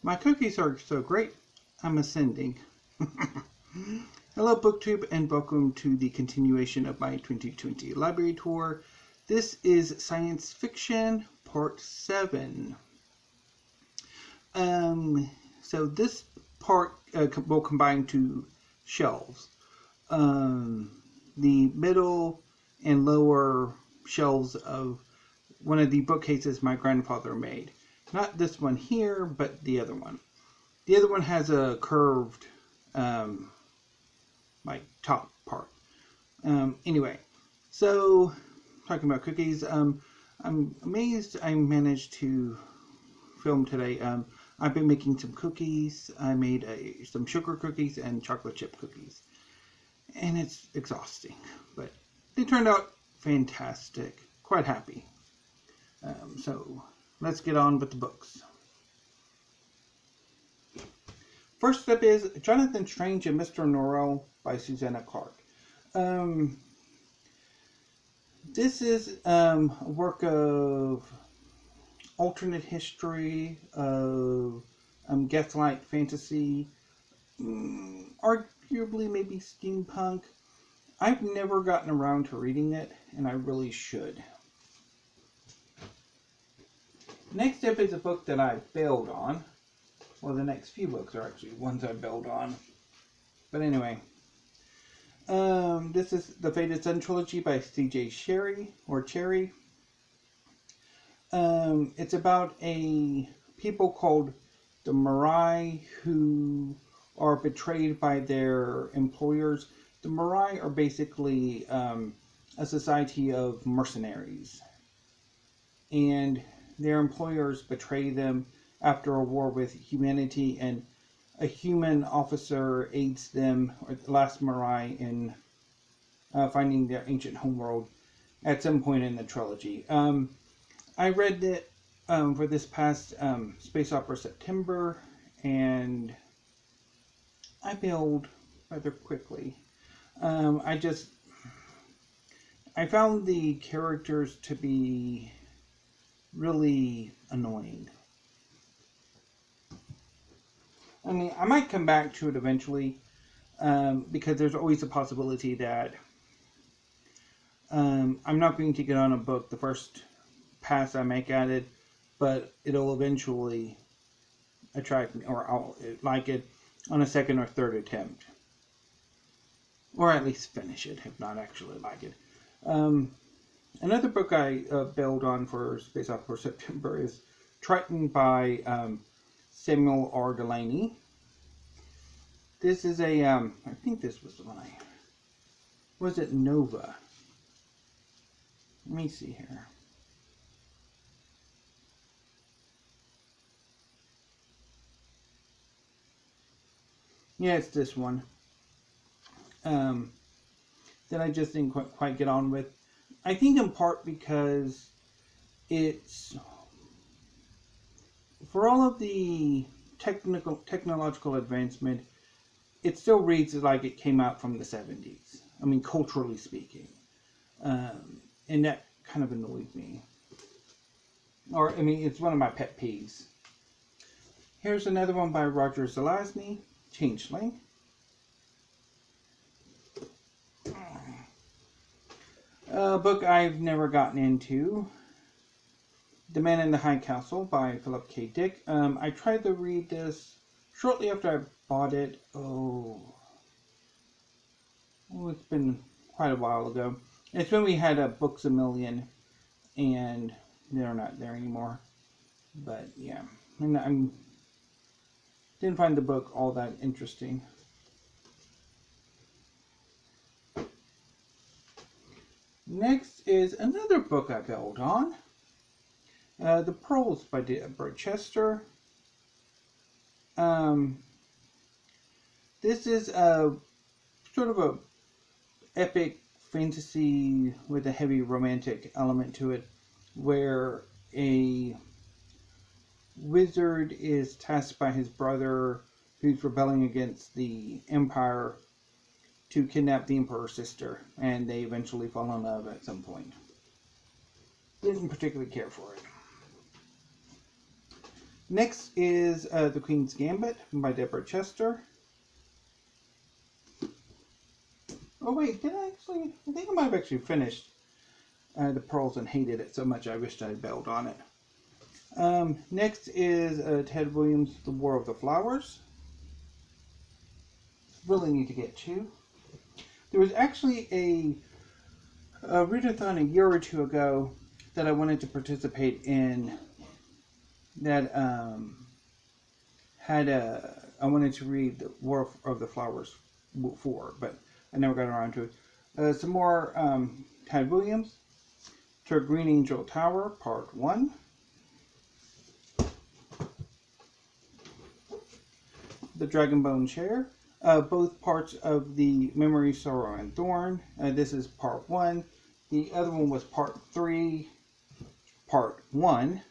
My cookies are so great, I'm ascending. Hello, BookTube, and welcome to the continuation of my 2020 library tour. This is Science Fiction Part 7. So this part will combine two shelves. The middle and lower shelves of one of the bookcases my grandfather made. Not this one here, but the other one. The other one has a curved, top part. Anyway, so talking about cookies, I'm amazed I managed to film today. I've been making some cookies. I made some sugar cookies and chocolate chip cookies, and it's exhausting, but they turned out fantastic. Quite happy. So let's get on with the books. First up is Jonathan Strange and Mr. Norrell by Susanna Clarke. This is a work of alternate history, of gaslight fantasy, arguably maybe steampunk. I've never gotten around to reading it, and I really should. Next up is a book that I bailed on. Well, the next few books are actually ones I bailed on. But anyway, this is the Faded Sun trilogy by C.J. Cherryh. It's about a people called the Moirai who are betrayed by their employers. The Moirai are basically a society of mercenaries, and their employers betray them after a war with humanity, and a human officer aids them, or the last Moirai, in finding their ancient homeworld at some point in the trilogy. I read it for this past Space Opera September, and I bailed rather quickly. I found the characters to be really annoying. I mean, I might come back to it eventually, because there's always a possibility that I'm not going to get on a book the first pass I make at it, but it'll eventually attract me, or I'll like it on a second or third attempt. Or at least finish it, if not actually like it. Another book I bailed on for Space Opera September is Triton by Samuel R. Delany. This is a, I think this was the one was it Nova? Let me see here. Yeah, it's this one. That I just didn't quite get on with. I think in part because it's, for all of the technological advancement, it still reads like it came out from the 70s. I mean, culturally speaking. And that kind of annoyed me. Or, I mean, it's one of my pet peeves. Here's another one by Roger Zelazny, Changeling. A book I've never gotten into, The Man in the High Castle by Philip K. Dick. I tried to read this shortly after I bought it. It's been quite a while ago. It's when we had Books A Million, and they're not there anymore. But yeah, and I didn't find the book all that interesting. Next is another book I bailed on. The Pearls by Bert Chester. This is a sort of a epic fantasy with a heavy romantic element to it, where a wizard is tasked by his brother, who's rebelling against the Empire, to kidnap the Emperor's sister, and they eventually fall in love at some point. Didn't particularly care for it. Next is The Queen's Gambit by Deborah Chester. Oh wait, did I actually? I think I might have actually finished The Pearls and hated it so much I wished I had bailed on it. Next is Ted Williams' The War of the Flowers. Really need to get to. There was actually a readathon a year or two ago that I wanted to participate in that I wanted to read The War of the Flowers for, but I never got around to it. Some more Ted Williams, To a Green Angel Tower, Part 1. The Dragonbone Chair, both parts of the Memory, Sorrow, and Thorn. This is Part 1. The other one was Part 3, Part 1.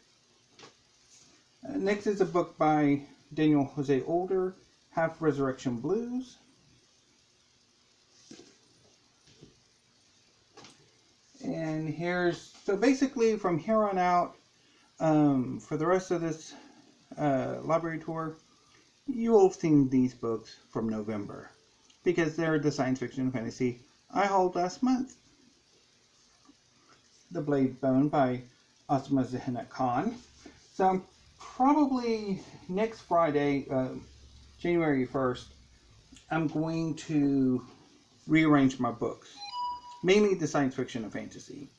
Next is a book by Daniel Jose Older, Half Resurrection Blues. And so basically from here on out, for the rest of this library tour, you will have seen these books from November, because they're the science fiction and fantasy I hauled last month. The Blade Bone by Asma Zahina Khan. So probably next Friday, January 1st, I'm going to rearrange my books, mainly the science fiction and fantasy.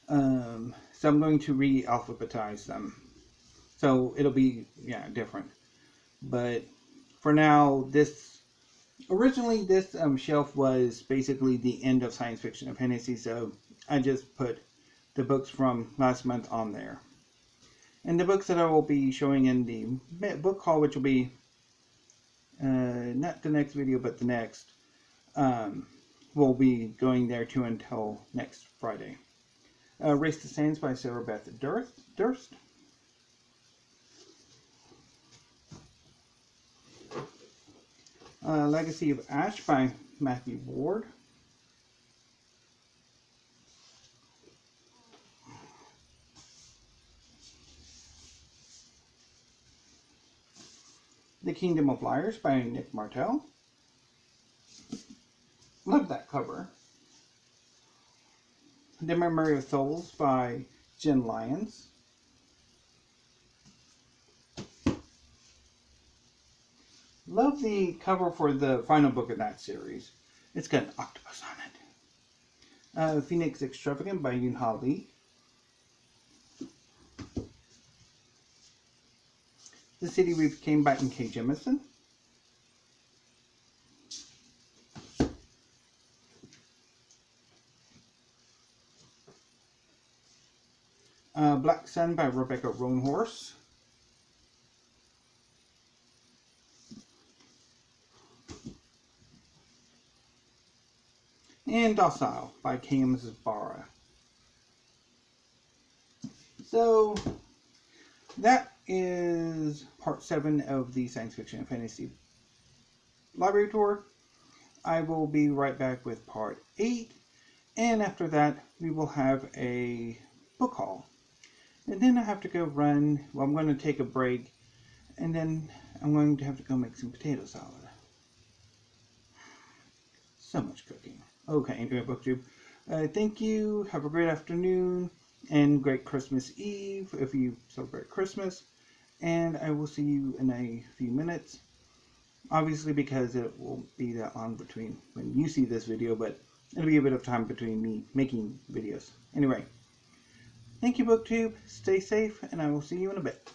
So I'm going to re-alphabetize them. So it'll be, different. But for now, originally this shelf was basically the end of science fiction and fantasy, so I just put the books from last month on there. And the books that I will be showing in the book haul, which will be not the next video, but the next, will be going there too until next Friday. Race to Sands by Sarah Beth Durst. Legacy of Ash by Matthew Ward. The Kingdom of Liars by Nick Martell. Love that cover. The Memory of Souls by Jen Lyons. Love the cover for the final book of that series. It's got an octopus on it. Phoenix Extravagant by Yoon Ha Lee. The City We Became by N.K. Jemisin. Black Sun by Rebecca Roanhorse. And Docile by K.M. Zbara. So that is part 7 of the Science Fiction and Fantasy Library Tour. I will be right back with part 8, and after that we will have a book haul. And then I have to go run. Well, I'm going to take a break, and then I'm going to have to go make some potato salad. So much cooking. Okay, anyway, BookTube. Thank you. Have a great afternoon and great Christmas Eve if you celebrate Christmas. And I will see you in a few minutes. Obviously, because it won't be that long between when you see this video, but it'll be a bit of time between me making videos. Anyway, thank you, BookTube. Stay safe, and I will see you in a bit.